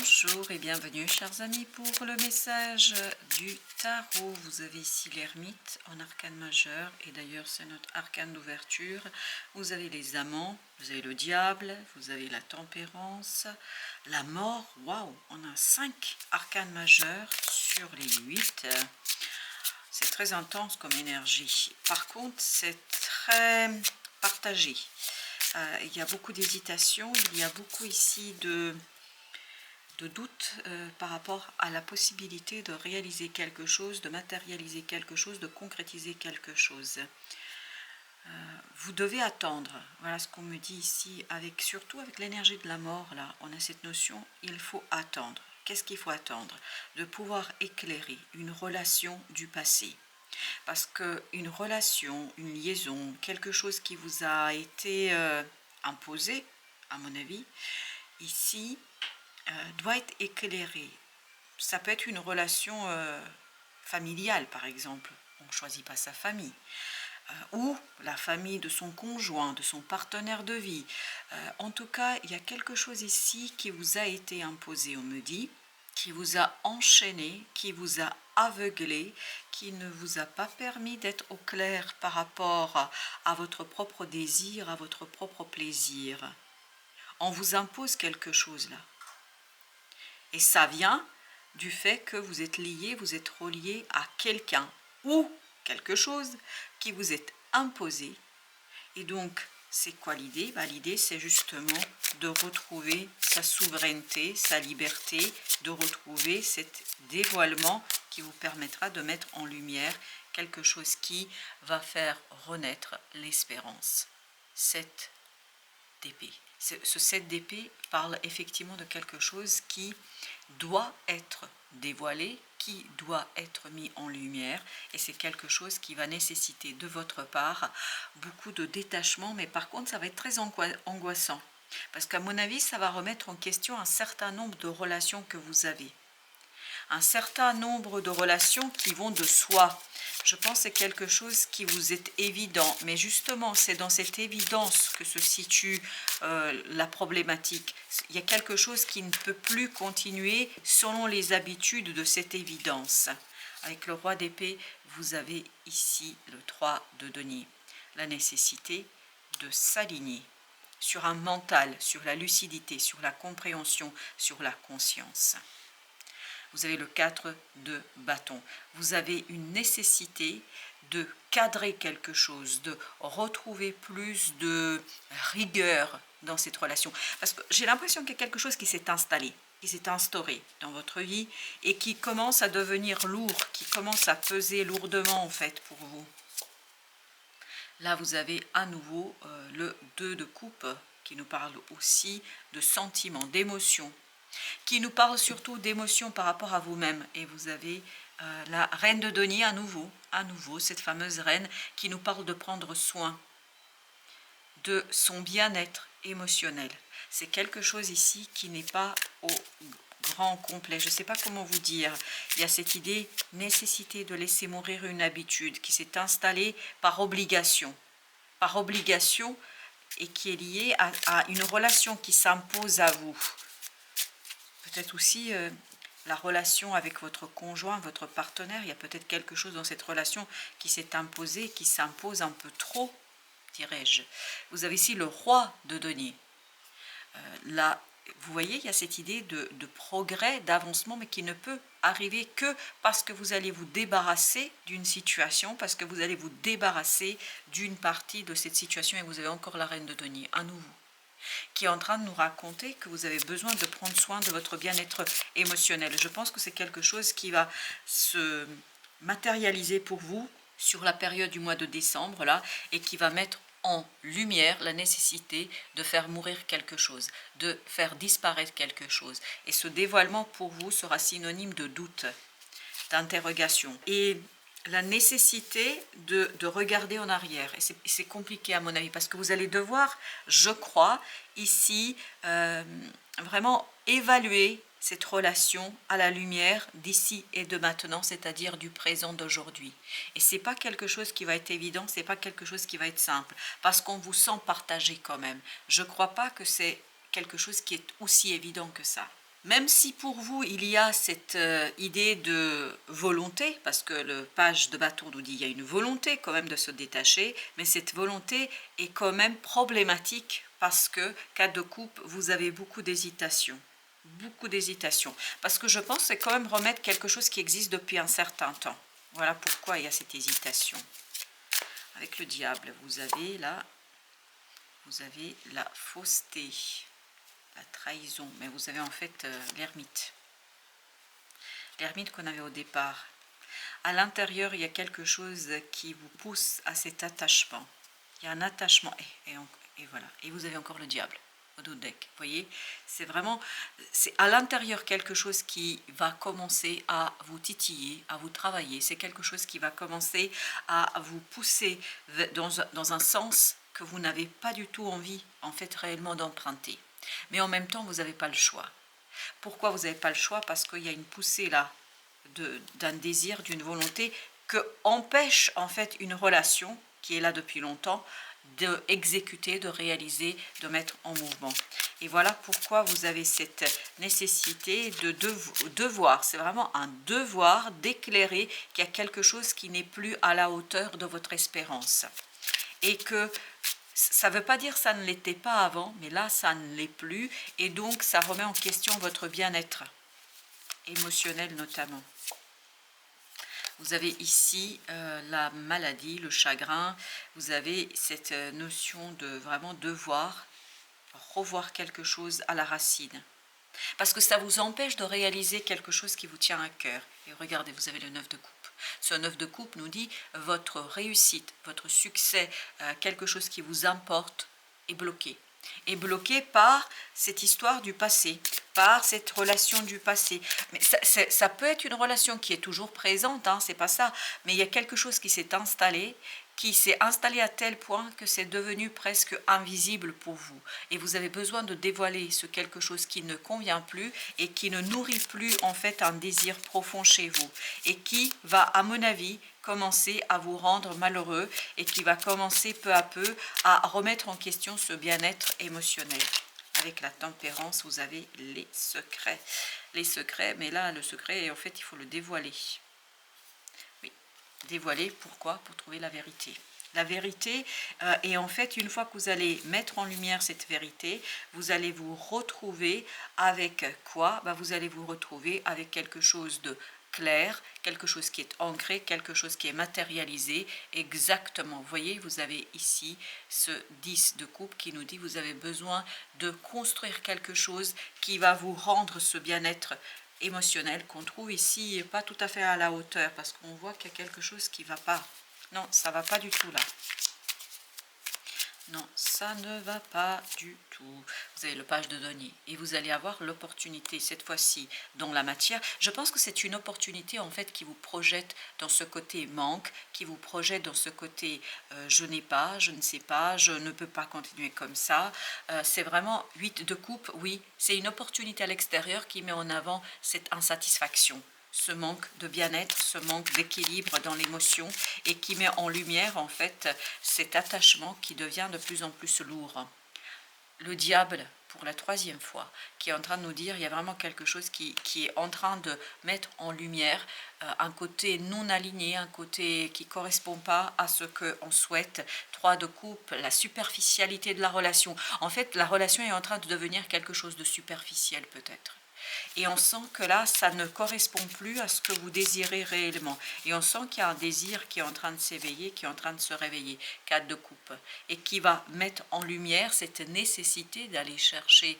Bonjour et bienvenue chers amis pour le message du tarot. Vous avez ici l'ermite en arcane majeur et d'ailleurs c'est notre arcane d'ouverture. Vous avez les amants, vous avez le diable, vous avez la tempérance, la mort. Waouh, on a 5 arcanes majeurs sur les 8. C'est très intense comme énergie. Par contre c'est très partagé. Il y a beaucoup d'hésitation, il y a beaucoup ici de doute par rapport à la possibilité de réaliser quelque chose, de matérialiser quelque chose, de concrétiser quelque chose. Vous devez attendre, voilà ce qu'on me dit ici, surtout avec l'énergie de la mort, là, on a cette notion, il faut attendre. Qu'est-ce qu'il faut attendre? De pouvoir éclairer une relation du passé. Parce qu'une relation, une liaison, quelque chose qui vous a été imposé, à mon avis, ici, doit être éclairé. Ça peut être une relation familiale, par exemple. On ne choisit pas sa famille. Ou la famille de son conjoint, de son partenaire de vie. En tout cas, il y a quelque chose ici qui vous a été imposé, on me dit, qui vous a enchaîné, qui vous a aveuglé, qui ne vous a pas permis d'être au clair par rapport à votre propre désir, à votre propre plaisir. On vous impose quelque chose là. Et ça vient du fait que vous êtes lié, vous êtes relié à quelqu'un ou quelque chose qui vous est imposé. Et donc, c'est quoi l'idée? L'idée, c'est justement de retrouver sa souveraineté, sa liberté, de retrouver cet dévoilement qui vous permettra de mettre en lumière quelque chose qui va faire renaître l'espérance. 7 d'épée. Ce 7 d'épée parle effectivement de quelque chose qui doit être dévoilé, qui doit être mis en lumière, et c'est quelque chose qui va nécessiter de votre part beaucoup de détachement, mais par contre ça va être très angoissant, parce qu'à mon avis ça va remettre en question un certain nombre de relations que vous avez, un certain nombre de relations qui vont de soi. Je pense que c'est quelque chose qui vous est évident, mais justement, c'est dans cette évidence que se situe la problématique. Il y a quelque chose qui ne peut plus continuer selon les habitudes de cette évidence. Avec le roi d'épée, vous avez ici le 3 de denier. La nécessité de s'aligner sur un mental, sur la lucidité, sur la compréhension, sur la conscience. Vous avez le 4 de bâton. Vous avez une nécessité de cadrer quelque chose, de retrouver plus de rigueur dans cette relation. Parce que j'ai l'impression qu'il y a quelque chose qui s'est installé, qui s'est instauré dans votre vie et qui commence à devenir lourd, qui commence à peser lourdement en fait pour vous. Là, vous avez à nouveau le 2 de coupe qui nous parle aussi de sentiments, d'émotions, qui nous parle surtout d'émotions par rapport à vous-même. Et vous avez la reine de denier à nouveau, cette fameuse reine qui nous parle de prendre soin de son bien-être émotionnel. C'est quelque chose ici qui n'est pas au grand complet. Je ne sais pas comment vous dire. Il y a cette idée, nécessité de laisser mourir une habitude qui s'est installée par obligation. Par obligation et qui est liée à une relation qui s'impose à vous. Peut-être aussi la relation avec votre conjoint, votre partenaire. Il y a peut-être quelque chose dans cette relation qui s'est imposé, qui s'impose un peu trop, dirais-je. Vous avez ici le roi de denier. Là, vous voyez, il y a cette idée de progrès, d'avancement, mais qui ne peut arriver que parce que vous allez vous débarrasser d'une situation, parce que vous allez vous débarrasser d'une partie de cette situation. Et vous avez encore la reine de denier, à nouveau, qui est en train de nous raconter que vous avez besoin de prendre soin de votre bien-être émotionnel. Je pense que c'est quelque chose qui va se matérialiser pour vous sur la période du mois de décembre, là, et qui va mettre en lumière la nécessité de faire mourir quelque chose, de faire disparaître quelque chose. Et ce dévoilement pour vous sera synonyme de doute, d'interrogation. Et la nécessité de regarder en arrière. Et c'est compliqué à mon avis, parce que vous allez devoir, je crois, ici, vraiment évaluer cette relation à la lumière d'ici et de maintenant, c'est-à-dire du présent d'aujourd'hui. Et ce n'est pas quelque chose qui va être évident, ce n'est pas quelque chose qui va être simple, parce qu'on vous sent partagé quand même. Je ne crois pas que c'est quelque chose qui est aussi évident que ça. Même si pour vous, il y a cette idée de volonté, parce que le page de bâton nous dit qu'il y a une volonté quand même de se détacher, mais cette volonté est quand même problématique parce que, cas de coupe, vous avez beaucoup d'hésitation. Beaucoup d'hésitation. Parce que je pense que c'est quand même remettre quelque chose qui existe depuis un certain temps. Voilà pourquoi il y a cette hésitation. Avec le diable, vous avez là, vous avez la fausseté. La trahison, mais vous avez en fait l'ermite. L'ermite qu'on avait au départ. À l'intérieur, il y a quelque chose qui vous pousse à cet attachement. Il y a un attachement, et voilà. Et vous avez encore le diable au dos de deck. Vous voyez, c'est vraiment, c'est à l'intérieur quelque chose qui va commencer à vous titiller, à vous travailler. C'est quelque chose qui va commencer à vous pousser dans un sens que vous n'avez pas du tout envie, en fait, réellement d'emprunter. Mais en même temps, vous n'avez pas le choix. Pourquoi vous n'avez pas le choix? Parce qu'il y a une poussée là d'un désir, d'une volonté que empêche en fait une relation qui est là depuis longtemps d'exécuter, de réaliser, de mettre en mouvement. Et voilà pourquoi vous avez cette nécessité de devoir, c'est vraiment un devoir d'éclairer qu'il y a quelque chose qui n'est plus à la hauteur de votre espérance. Et que ça ne veut pas dire que ça ne l'était pas avant, mais là, ça ne l'est plus. Et donc, ça remet en question votre bien-être, émotionnel notamment. Vous avez ici la maladie, le chagrin. Vous avez cette notion de vraiment devoir revoir quelque chose à la racine. Parce que ça vous empêche de réaliser quelque chose qui vous tient à cœur. Et regardez, vous avez le 9 de coupe. Ce 9 de coupe nous dit votre réussite, votre succès, quelque chose qui vous importe est bloqué. Est bloqué par cette histoire du passé, par cette relation du passé. Mais ça peut être une relation qui est toujours présente, hein, c'est pas ça, mais il y a quelque chose qui s'est installé à tel point que c'est devenu presque invisible pour vous. Et vous avez besoin de dévoiler ce quelque chose qui ne convient plus et qui ne nourrit plus en fait un désir profond chez vous. Et qui va, à mon avis, commencer à vous rendre malheureux et qui va commencer peu à peu à remettre en question ce bien-être émotionnel. Avec la tempérance, vous avez les secrets. Les secrets, mais là, le secret, en fait, il faut le dévoiler. Oui, dévoiler, pourquoi? Pour trouver la vérité. La vérité, et en fait, une fois que vous allez mettre en lumière cette vérité, vous allez vous retrouver avec quoi? Vous allez vous retrouver avec quelque chose de clair, quelque chose qui est ancré, quelque chose qui est matérialisé, exactement. Vous voyez, vous avez ici ce 10 de coupe qui nous dit vous avez besoin de construire quelque chose qui va vous rendre ce bien-être émotionnel qu'on trouve ici pas tout à fait à la hauteur, parce qu'on voit qu'il y a quelque chose qui ne va pas. Non, ça ne va pas du tout là. Non, ça ne va pas du tout. Vous avez le page de denier et vous allez avoir l'opportunité cette fois-ci dans la matière. Je pense que c'est une opportunité en fait qui vous projette dans ce côté manque, qui vous projette dans ce côté je n'ai pas, je ne sais pas, je ne peux pas continuer comme ça. C'est vraiment 8 de coupe, oui, c'est une opportunité à l'extérieur qui met en avant cette insatisfaction. Ce manque de bien-être, ce manque d'équilibre dans l'émotion et qui met en lumière en fait cet attachement qui devient de plus en plus lourd. Le diable, pour la troisième fois, qui est en train de nous dire il y a vraiment quelque chose qui est en train de mettre en lumière un côté non aligné, un côté qui ne correspond pas à ce qu'on souhaite. 3 de coupe, la superficialité de la relation. En fait, la relation est en train de devenir quelque chose de superficiel peut-être. Et on sent que là, ça ne correspond plus à ce que vous désirez réellement. Et on sent qu'il y a un désir qui est en train de s'éveiller, qui est en train de se réveiller. 4 de coupe. Et qui va mettre en lumière cette nécessité d'aller chercher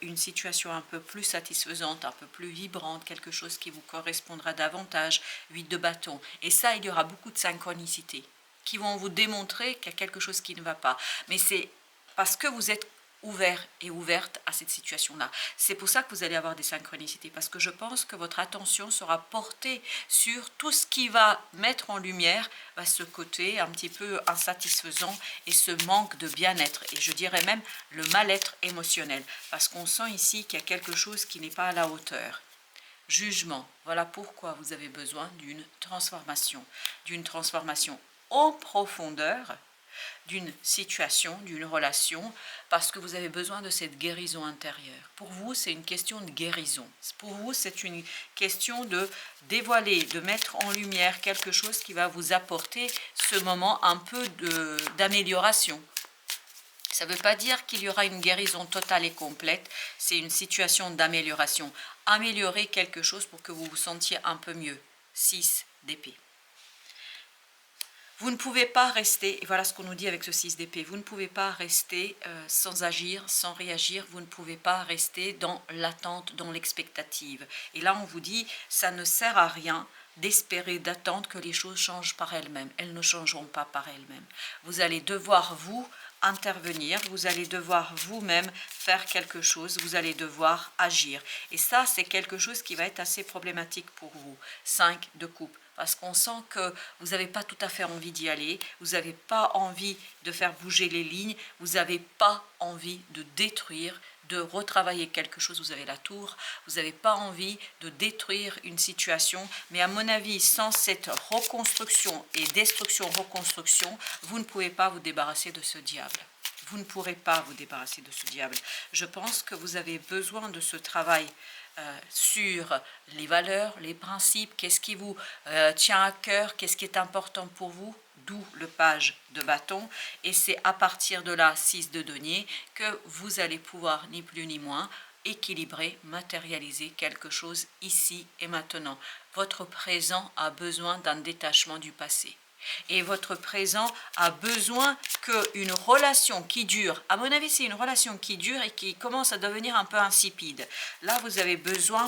une situation un peu plus satisfaisante, un peu plus vibrante, quelque chose qui vous correspondra davantage. 8 de bâton. Et ça, il y aura beaucoup de synchronicité qui vont vous démontrer qu'il y a quelque chose qui ne va pas. Mais c'est parce que vous êtes ouvert et ouverte à cette situation-là. C'est pour ça que vous allez avoir des synchronicités, parce que je pense que votre attention sera portée sur tout ce qui va mettre en lumière ce côté un petit peu insatisfaisant et ce manque de bien-être, et je dirais même le mal-être émotionnel, parce qu'on sent ici qu'il y a quelque chose qui n'est pas à la hauteur. Jugement, voilà pourquoi vous avez besoin d'une transformation en profondeur, d'une situation, d'une relation, parce que vous avez besoin de cette guérison intérieure. Pour vous, c'est une question de guérison. Pour vous, c'est une question de dévoiler, de mettre en lumière quelque chose qui va vous apporter ce moment un peu d'amélioration. Ça ne veut pas dire qu'il y aura une guérison totale et complète, c'est une situation d'amélioration. Améliorer quelque chose pour que vous vous sentiez un peu mieux. 6 d'épée. Vous ne pouvez pas rester, et voilà ce qu'on nous dit avec ce 6 d'épée, vous ne pouvez pas rester sans agir, sans réagir, vous ne pouvez pas rester dans l'attente, dans l'expectative. Et là, on vous dit, ça ne sert à rien d'espérer, d'attendre que les choses changent par elles-mêmes. Elles ne changeront pas par elles-mêmes. Vous allez devoir, vous, intervenir, vous allez devoir vous-même faire quelque chose, vous allez devoir agir. Et ça, c'est quelque chose qui va être assez problématique pour vous. 5 de coupe. Parce qu'on sent que vous n'avez pas tout à fait envie d'y aller, vous n'avez pas envie de faire bouger les lignes, vous n'avez pas envie de détruire, de retravailler quelque chose, vous avez la tour, vous n'avez pas envie de détruire une situation, mais à mon avis, sans cette reconstruction et destruction-reconstruction, vous ne pouvez pas vous débarrasser de ce diable. Vous ne pourrez pas vous débarrasser de ce diable. Je pense que vous avez besoin de ce travail sur les valeurs, les principes, qu'est-ce qui vous tient à cœur, qu'est-ce qui est important pour vous, d'où le page de bâton. Et c'est à partir de là, 6 de denier, que vous allez pouvoir, ni plus ni moins, équilibrer, matérialiser quelque chose ici et maintenant. Votre présent a besoin d'un détachement du passé. Et votre présent a besoin qu'une relation qui dure, à mon avis c'est une relation qui dure et qui commence à devenir un peu insipide. Là vous avez besoin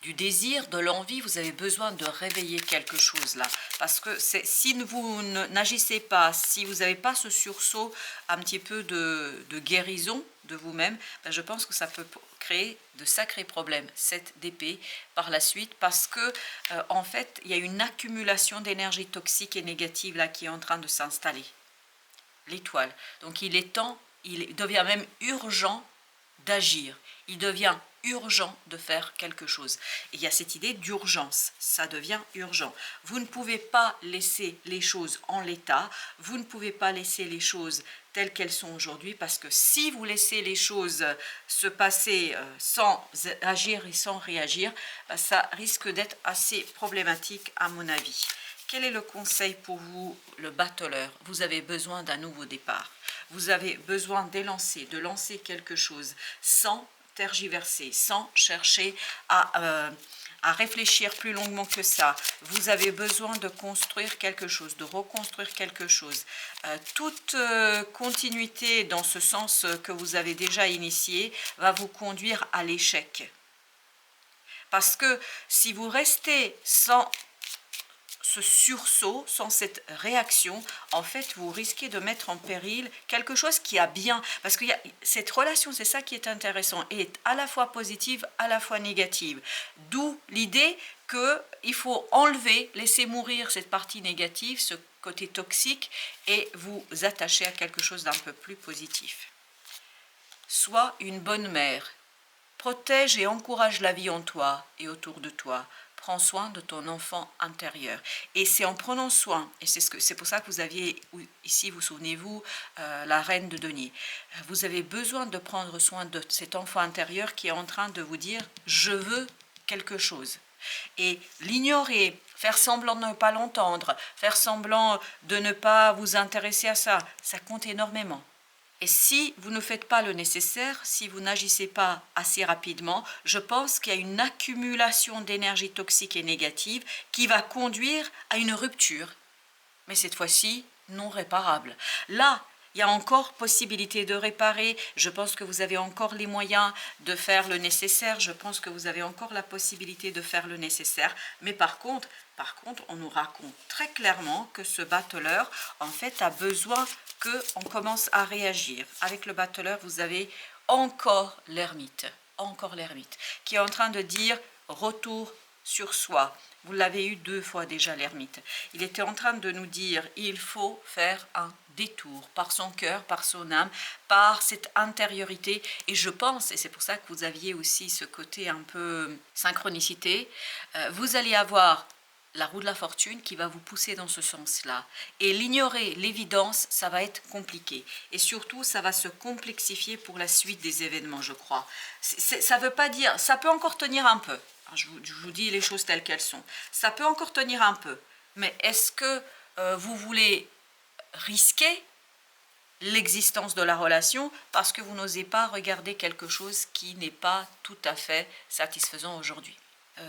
du désir, de l'envie, vous avez besoin de réveiller quelque chose là. Parce que si vous n'agissez pas, si vous n'avez pas ce sursaut un petit peu de guérison de vous-même, ben je pense que ça peut créer de sacrés problèmes, 7 d'épée, par la suite, parce que en fait, il y a une accumulation d'énergie toxique et négative là qui est en train de s'installer. L'étoile. Donc il est temps, il devient même urgent d'agir. Il devient urgent de faire quelque chose. Et il y a cette idée d'urgence, ça devient urgent. Vous ne pouvez pas laisser les choses en l'état, vous ne pouvez pas laisser les choses telles qu'elles sont aujourd'hui, parce que si vous laissez les choses se passer sans agir et sans réagir, ça risque d'être assez problématique à mon avis. Quel est le conseil pour vous, le battleur? Vous avez besoin d'un nouveau départ. Vous avez besoin d'élancer, de lancer quelque chose sans tergiverser, sans chercher à réfléchir plus longuement que ça. Vous avez besoin de construire quelque chose, de reconstruire quelque chose. Toute continuité dans ce sens que vous avez déjà initié va vous conduire à l'échec. Parce que si vous restez sans ce sursaut, sans cette réaction, en fait, vous risquez de mettre en péril quelque chose qui a bien... Parce que cette relation, c'est ça qui est intéressant, est à la fois positive, à la fois négative. D'où l'idée qu'il faut enlever, laisser mourir cette partie négative, ce côté toxique, et vous attacher à quelque chose d'un peu plus positif. Sois une bonne mère. Protège et encourage la vie en toi et autour de toi. Prends soin de ton enfant intérieur. Et c'est en prenant soin, et c'est pour ça que vous aviez ici, vous souvenez-vous, la reine de denier. Vous avez besoin de prendre soin de cet enfant intérieur qui est en train de vous dire « je veux quelque chose ». Et l'ignorer, faire semblant de ne pas l'entendre, faire semblant de ne pas vous intéresser à ça, ça compte énormément. Et si vous ne faites pas le nécessaire, si vous n'agissez pas assez rapidement, je pense qu'il y a une accumulation d'énergie toxique et négative qui va conduire à une rupture, mais cette fois-ci non réparable. Là, il y a encore possibilité de réparer, je pense que vous avez encore les moyens de faire le nécessaire, je pense que vous avez encore la possibilité de faire le nécessaire, mais par contre, on nous raconte très clairement que ce battleur, en fait, a besoin qu'on commence à réagir. Avec le battleur, vous avez encore l'ermite, qui est en train de dire retour sur soi. Vous l'avez eu 2 fois déjà, l'ermite. Il était en train de nous dire, il faut faire un détour par son cœur, par son âme, par cette intériorité. Et je pense, et c'est pour ça que vous aviez aussi ce côté un peu synchronicité, vous allez avoir la roue de la fortune qui va vous pousser dans ce sens-là. Et l'ignorer, l'évidence, ça va être compliqué. Et surtout, ça va se complexifier pour la suite des événements, je crois. Ça veut pas dire, ça peut encore tenir un peu. Je vous dis les choses telles qu'elles sont. Ça peut encore tenir un peu. Mais est-ce que vous voulez risquer l'existence de la relation parce que vous n'osez pas regarder quelque chose qui n'est pas tout à fait satisfaisant aujourd'hui?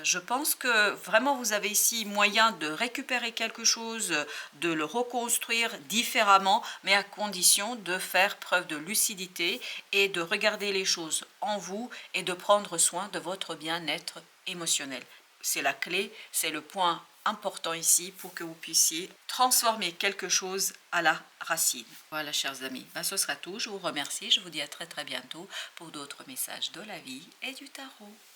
Je pense que vraiment vous avez ici moyen de récupérer quelque chose, de le reconstruire différemment, mais à condition de faire preuve de lucidité et de regarder les choses en vous et de prendre soin de votre bien-être émotionnel. C'est la clé, c'est le point important ici pour que vous puissiez transformer quelque chose à la racine. Voilà, chers amis, ce sera tout. Je vous remercie. Je vous dis à très bientôt pour d'autres messages de la vie et du tarot.